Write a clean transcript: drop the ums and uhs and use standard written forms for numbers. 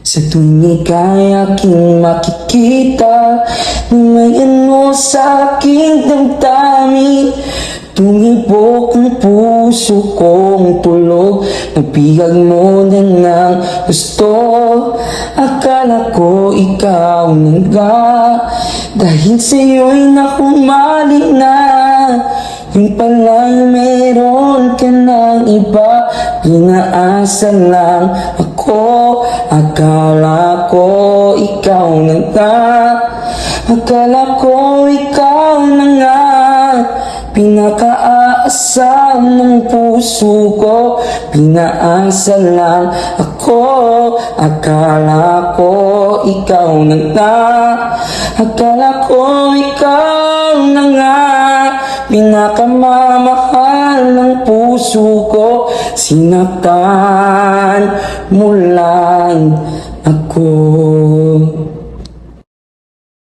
Sa tuwing ika'y aking makikita, lumayan mo sa aking damdamin. Tumibok ang puso kong tulog, nabihag mo na ng gusto. Akala ko ikaw na nga, dahil sa'yo'y nakumali na. Yung pala'y meron ka ng iba, inaasa lang ako. Akala ko ikaw na nga, akala ko ikaw na nga, pinakaasam ng puso ko. Pinaasa lang ako, akala ko ikaw na nga, akala ko ikaw na nga, pinakamamahal ng puso ko. Sinaktan mo lang ako.